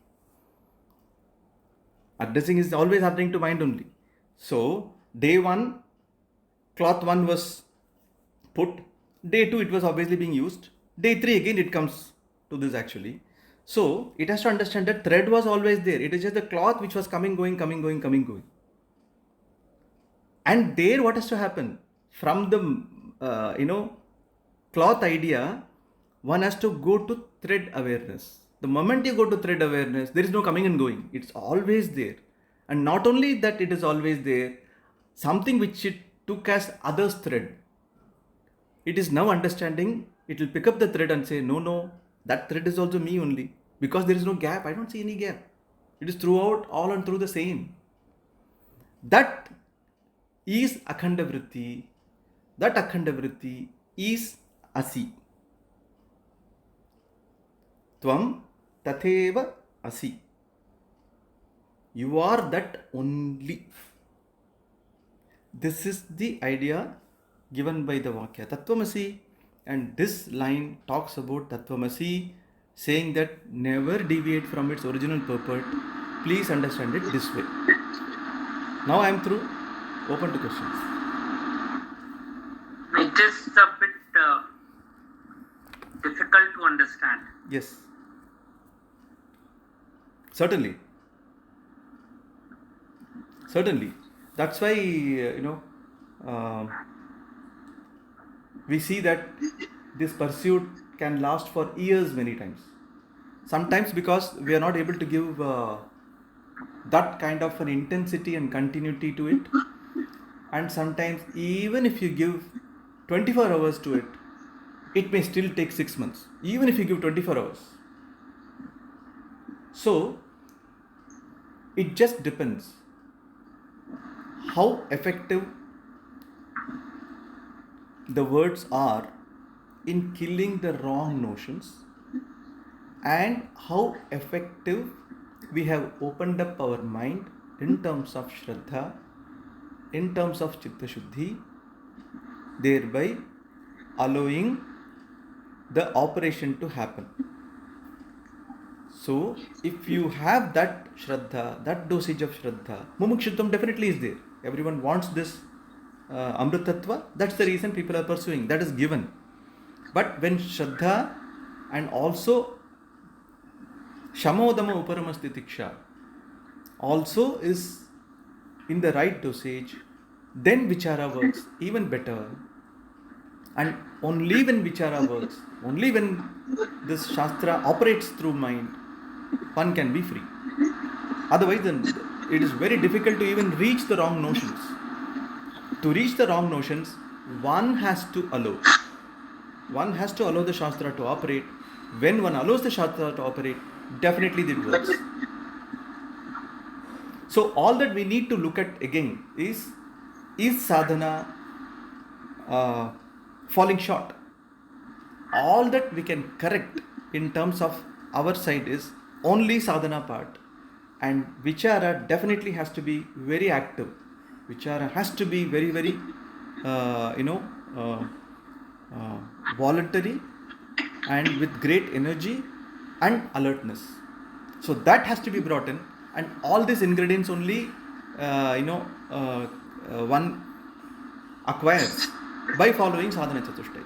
Addressing is always happening to mind only. So day 1, cloth 1 was put. Day 2, it was obviously being used. Day 3, again it comes to this actually. So it has to understand that thread was always there. It is just the cloth which was coming, going. And there what has to happen? From the, cloth idea, one has to go to thread awareness. The moment you go to thread awareness, there is no coming and going. It's always there. And not only that it is always there, something which it took as others' thread, it is now understanding, it will pick up the thread and say, no, that thread is also me only. Because there is no gap. I don't see any gap. It is throughout, all and through the same. That is Akhanda Vritti. That Akhanda Vritti is Asi. Tvam Tatheva Asi. You are that only. This is the idea given by the Vakya Tattvamasi, and this line talks about Tattvamasi, saying that never deviate from its original purport. Please understand it this way. Now I am through. Open to questions. It is a bit difficult to understand. Yes. Certainly. That's why, we see that this pursuit can last for years many times. Sometimes because we are not able to give that kind of an intensity and continuity to it. And sometimes even if you give 24 hours to it, it may still take 6 months. Even if you give 24 hours. So, it just depends how effective the words are in killing the wrong notions, and how effective we have opened up our mind in terms of Shraddha, in terms of Chitta Shuddhi, thereby allowing the operation to happen. So, if you have that Shraddha, that dosage of Shraddha, Mumukshutvam definitely is there. Everyone wants this Amritattva. That's the reason people are pursuing. That is given. But when Shraddha and also Shamodama Uparamasthitiksha also is in the right dosage, then Vichara works even better. And only when Vichara works, only when this Shastra operates through mind, one can be free. Otherwise, then it is very difficult to even reach the wrong notions. To reach the wrong notions, one has to allow. One has to allow the Shastra to operate. When one allows the Shastra to operate, definitely it works. So all that we need to look at again is sadhana falling short? All that we can correct in terms of our side is only sadhana part, and vichara definitely has to be very active. Vichara has to be very, very voluntary and with great energy and alertness. So that has to be brought in, and all these ingredients only one acquires by following sadhana chatushtaya.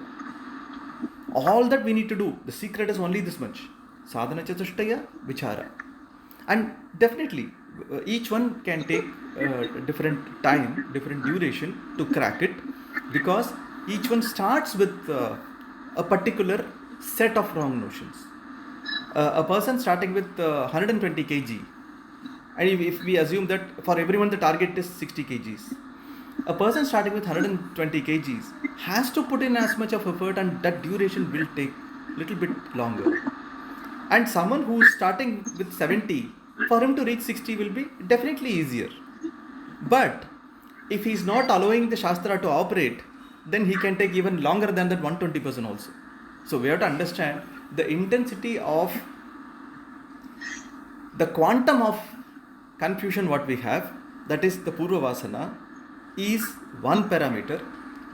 All that we need to do, the secret is only this much: sadhana chatushtaya, vichara. And definitely each one can take different time, different duration to crack it, because each one starts with a particular set of wrong notions. A person starting with 120 kg, and if we assume that for everyone the target is 60 kgs, a person starting with 120 kgs has to put in as much of effort, and that duration will take a little bit longer. And someone who is starting with 70, for him to reach 60 will be definitely easier. But if he is not allowing the Shastra to operate, then he can take even longer than that 120% also. So we have to understand the intensity of the quantum of confusion what we have, that is the Purva Vasana, is one parameter,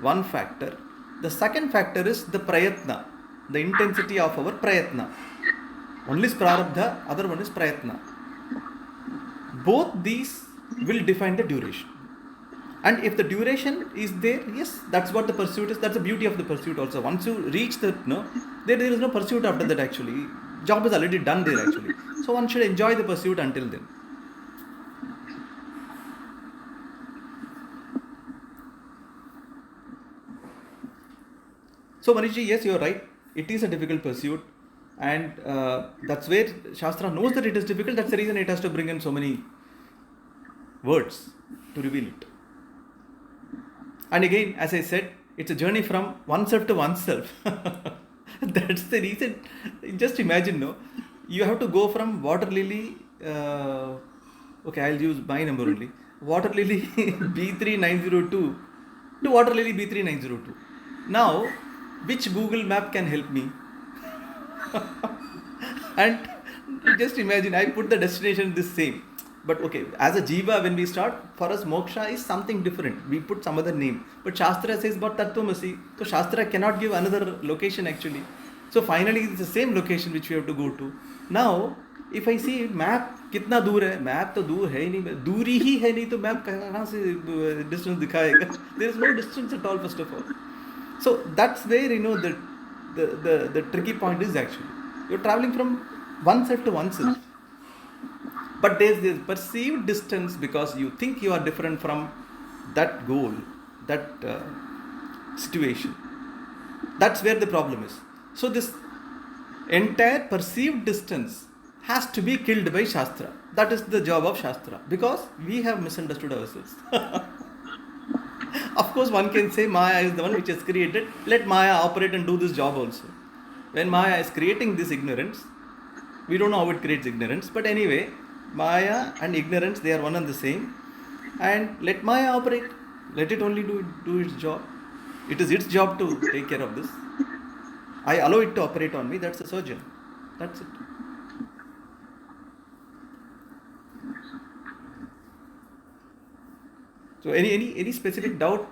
one factor. The second factor is the Prayatna, the intensity of our Prayatna. One is Prarabdha, other one is Prayatna. Both these will define the duration. And if the duration is there, yes, that's what the pursuit is. That's the beauty of the pursuit also. Once you reach the, there is no pursuit after that actually. Job is already done there actually. So one should enjoy the pursuit until then. So Manishji, yes, you are right. It is a difficult pursuit. And that's where Shastra knows that it is difficult. That's the reason it has to bring in so many words to reveal it. And again, as I said, it's a journey from oneself to oneself. That's the reason. Just imagine, you have to go from water lily, okay, I'll use my number only, water lily B3902 to Water Lily B3902. Now, which Google map can help me? And just imagine, I put the destination the same. But okay, as a Jiva, when we start, for us moksha is something different. We put some other name. But Shastra says about Tattvamasi. So Shastra cannot give another location actually. So finally it's the same location which we have to go to. Now, if I see map कितना दूर है, map तो दूर है ही नहीं, दूरी ही है नहीं तो map कहाँ से distance दिखाएगा? There is no distance at all, first of all. So that's where the tricky point is actually. You're traveling from oneself to oneself. But there's this perceived distance because you think you are different from that goal, that situation. That's where the problem is. So this entire perceived distance has to be killed by Shastra. That is the job of Shastra because we have misunderstood ourselves. Of course, one can say Maya is the one which has created. Let Maya operate and do this job also. When Maya is creating this ignorance, we don't know how it creates ignorance. But anyway, Maya and ignorance, they are one and the same. And let Maya operate. Let it only do its job. It is its job to take care of this. I allow it to operate on me. That's a surgeon. That's it. So any specific doubt?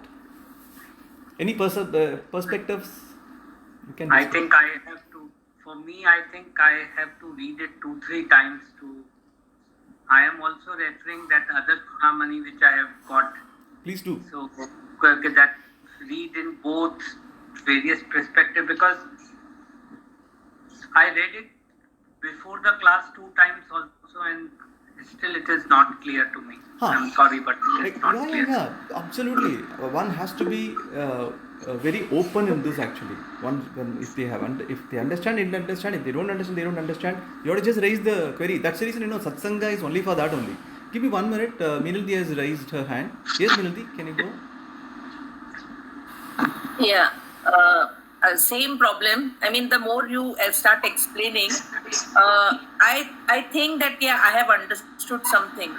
Any perspectives? You can I discuss. think I have to, for me, I think I have to read it 2-3 times to. I am also referring that other Chudamani which I have got. Please do. So that read in both various perspectives because I read it before the class 2 times also and still it is not clear to me. I'm sorry, but it is not clear. Yeah, absolutely. One has to be very open in this actually. If they understand, they understand. If they don't understand, they don't understand. You have to just raise the query. That's the reason, Satsanga is only for that only. Give me 1 minute. Minaldi has raised her hand. Yes, Minaldi, can you go? Yeah. Same problem. I mean, the more you start explaining, I think that, I have understood something.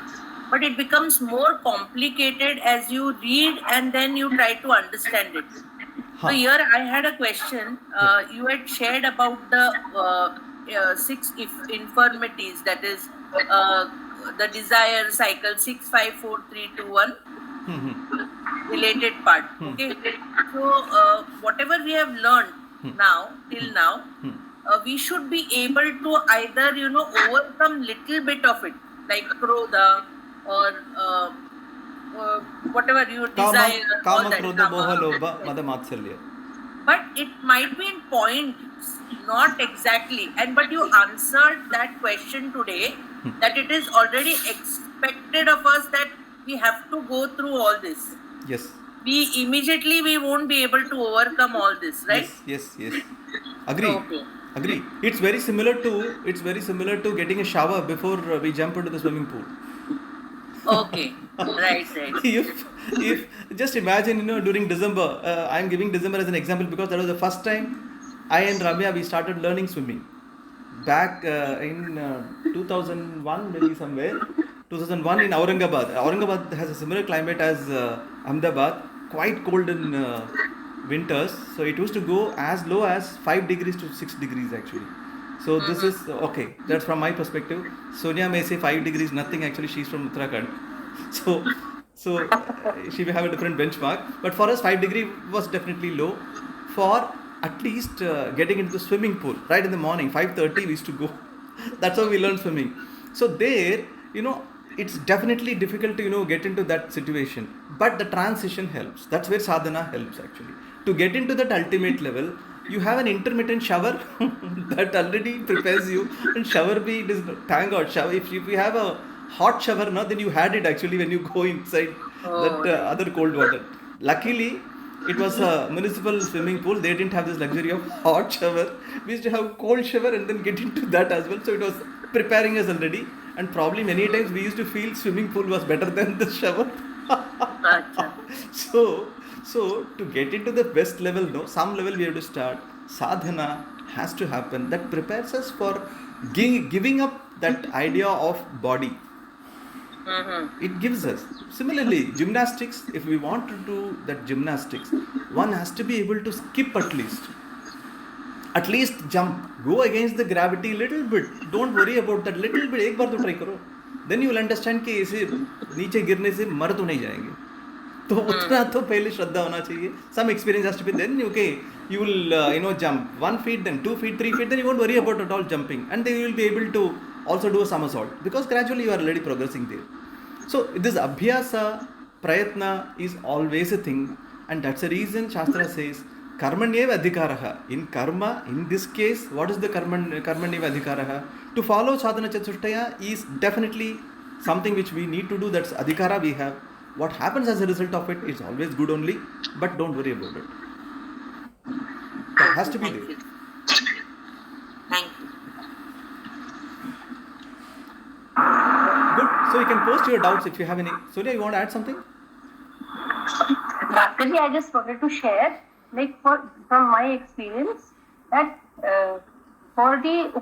But it becomes more complicated as you read and then you try to understand it. So here I had a question. You had shared about the 6 infirmities, that is the desire cycle 6, 5, 4, 3, 2, 1. Related part. Okay. So whatever we have learned till now, we should be able to either overcome little bit of it, like krodha or whatever you desire. Kama, krodha, moha, lobha, mada, matsalya. But it might be in points, not exactly. But you answered that question today that it is already expected of us that we have to go through all this. Yes. We won't be able to overcome all this, right? Yes. Agree. Okay. Agree. It's very similar to getting a shower before we jump into the swimming pool. Okay. Right. If just imagine, during December, I'm giving December as an example because that was the first time I and Ramya we started learning swimming. Back in 2001, maybe somewhere. 2001 in Aurangabad. Aurangabad has a similar climate as Ahmedabad, quite cold in winters. So it used to go as low as 5 degrees to 6 degrees actually. So this is okay. That's from my perspective. Sonia may say 5 degrees nothing. Actually, she's from Uttarakhand. So she may have a different benchmark. But for us, 5 degree was definitely low. For at least getting into the swimming pool right in the morning, 5:30 we used to go. That's how we learned swimming. So there, it's definitely difficult to get into that situation, but the transition helps. That's where sadhana helps actually. To get into that ultimate level, you have an intermittent shower that already prepares you, and shower thank God, shower. If you have a hot shower now, then you had it actually when you go inside other cold water. Luckily, it was a municipal swimming pool. They didn't have this luxury of hot shower. We used to have cold shower and then get into that as well. So it was preparing us already. And probably many times we used to feel swimming pool was better than the shower. So to get into the best level, some level we have to start. Sadhana has to happen. That prepares us for giving up that idea of body. It gives us. Similarly, gymnastics, if we want to do that gymnastics, one has to be able to skip at least. At least jump. Go against the gravity little bit. Don't worry about that little bit. एक बार तो try करो. Then you will understand कि ऐसे नीचे गिरने से मर तो नहीं जाएंगे. तो उतना तो पहले श्रद्धा होना चाहिए. Some experience has to be then. Okay, you will jump 1 feet, then 2 feet, 3 feet. Then you won't worry about it all jumping, and then you will be able to also do a somersault because gradually you are already progressing there. So this abhyasa, prayatna is always a thing, and that's the reason Shastra says karmanyeva adhikaraha. In karma, in this case, what is the karmanyeva adhikaraha? To follow sadhana chatushtaya is definitely something which we need to do. That's adhikara we have. What happens as a result of it is always good only, but don't worry about it. That has to be there. Thank you. Good. So you can post your doubts if you have any. Surya, you want to add something? Actually, I just wanted to share, like from my experience, that for the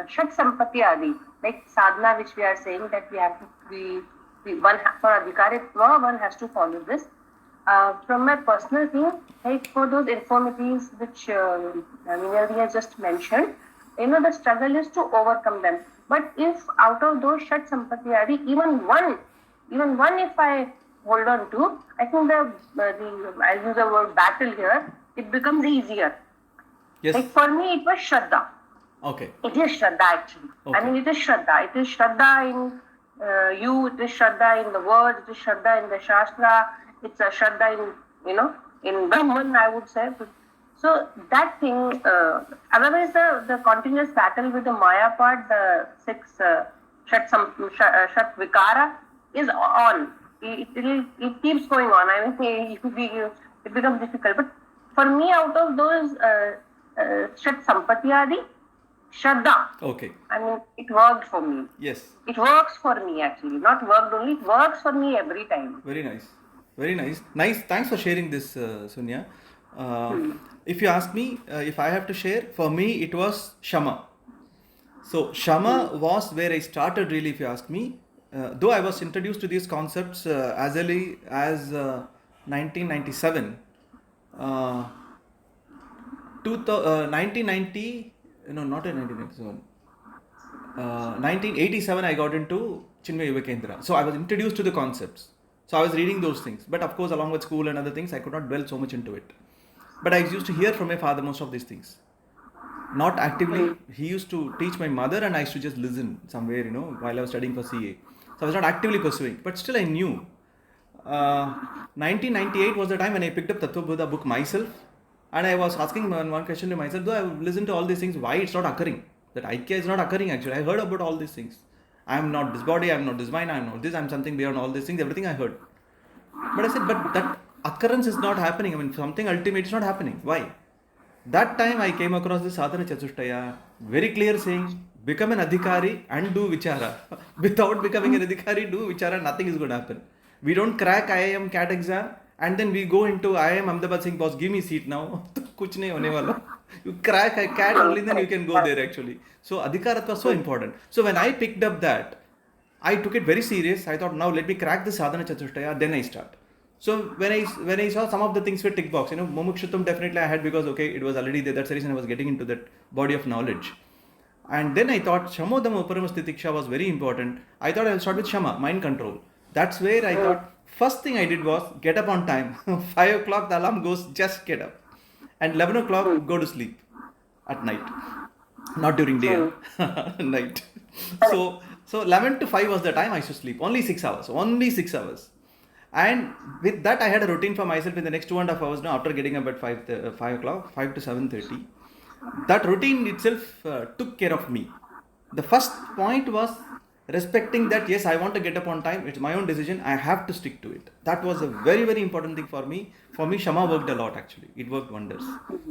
Shat Sampati Adi, like sadhana, which we are saying that we have to be for adhikaritva, one has to follow this. From my personal thing, like for those infirmities which Vinayadi has just mentioned, the struggle is to overcome them. But if out of those Shat Sampati Adi, even one if I hold on to, I think I'll use the word battle here, it becomes easier. Yes. Like for me, it was Shraddha. Okay. It is Shraddha actually. Okay. I mean, it is Shraddha. It is Shraddha in you, it is Shraddha in the words, it is Shraddha in the Shastra, it's a Shraddha in Brahman, I would say. So that thing, otherwise the continuous battle with the Maya part, the 6 Shat Vikara is on. It keeps going on. I mean, it becomes difficult. But for me, out of those Shat Sampati Adi, Shraddha. Okay. I mean, it worked for me. Yes. It works for me actually. Not worked only, it works for me every time. Very nice. Very nice. Nice. Thanks for sharing this, Sunya. If you ask me, if I have to share, for me it was Shama. So Shama was where I started really, if you ask me. Though I was introduced to these concepts as early as 1997. 1990, no, not in 1997. 1987 I got into Chinmaya Vivekendra. So I was introduced to the concepts. So I was reading those things. But of course, along with school and other things, I could not dwell so much into it. But I used to hear from my father most of these things. Not actively. He used to teach my mother and I used to just listen somewhere, while I was studying for CA. So I was not actively pursuing. But still I knew. 1998 was the time when I picked up Tattva Buddha book myself. And I was asking one question to myself, though I have listened to all these things, why it's not occurring? That Aikya is not occurring actually. I heard about all these things. I am not this body, I am not this mind, I am not this, I am something beyond all these things, everything I heard. But I said, but that occurrence is not happening. I mean, something ultimate is not happening. Why? That time I came across this Sadhana Chatushtaya, very clear saying, become an adhikari and do vichara. Without becoming an adhikari, do vichara, nothing is going to happen. We don't crack IIM CAT exam and then we go into IIM Ahmedabad Singh, boss, give me seat now. Kuch nahi hone wala. You crack a CAT only, then you can go there actually. So adhikarat was so important. So when I picked up that, I took it very serious. I thought, now let me crack the Sadhana Chatushtaya, then I start. So when I saw some of the things were tick box, Mumukshutvam definitely I had because it was already there. That's the reason I was getting into that body of knowledge. And then I thought Shamodama Uparamastitiksha was very important. I thought I'll start with Shama, mind control. That's where I thought, first thing I did was get up on time. 5 o'clock the alarm goes, just get up. And 11 o'clock go to sleep at night. Not during day, night. So 11 to 5 was the time I used to sleep. Only 6 hours. And with that, I had a routine for myself in the next 2.5 hours now after getting up at 5 o'clock, 5 to 7:30. That routine itself took care of me. The first point was respecting that, yes, I want to get up on time. It's my own decision. I have to stick to it. That was a very, very important thing for me. For me, Shama worked a lot actually. It worked wonders.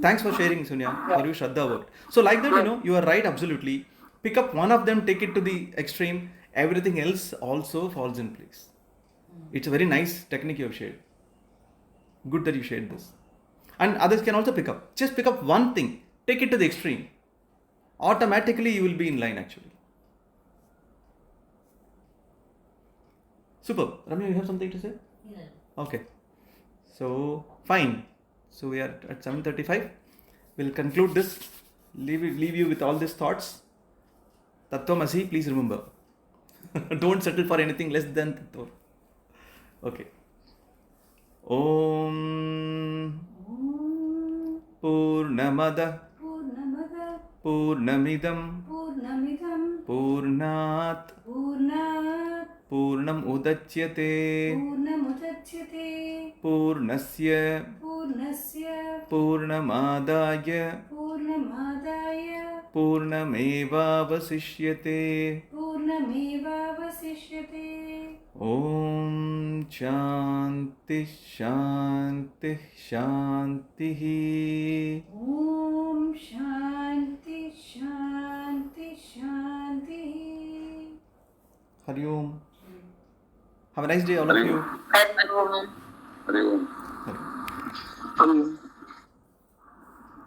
Thanks for sharing, Sunya. For you, Shraddha worked. So like that, you are right, absolutely. Pick up one of them, take it to the extreme. Everything else also falls in place. It's a very nice technique you have shared. Good that you shared this. And others can also pick up. Just pick up one thing. Take it to the extreme. Automatically you will be in line actually. Super. Ramya, you have something to say? Okay. So, fine. So, we are at 7:35. We'll conclude this. Leave you with all these thoughts. Tattvamasi, please remember. Don't settle for anything less than Tattva. Okay. Om Purnamada Purnamada Purnamidam Purnamidam Purnat Purnat Purnam Udachyate Purnamudachyate Purnasya Purnasya Purnamadaya Purnamadaya Purnamevavasishyate. Purnamevavasishyate. Om Shanti Shanti Shanti. Om Shanti Shanti Shanti. Hari Om. Have a nice day, all of you. Hari Om. Hari. Hari Om.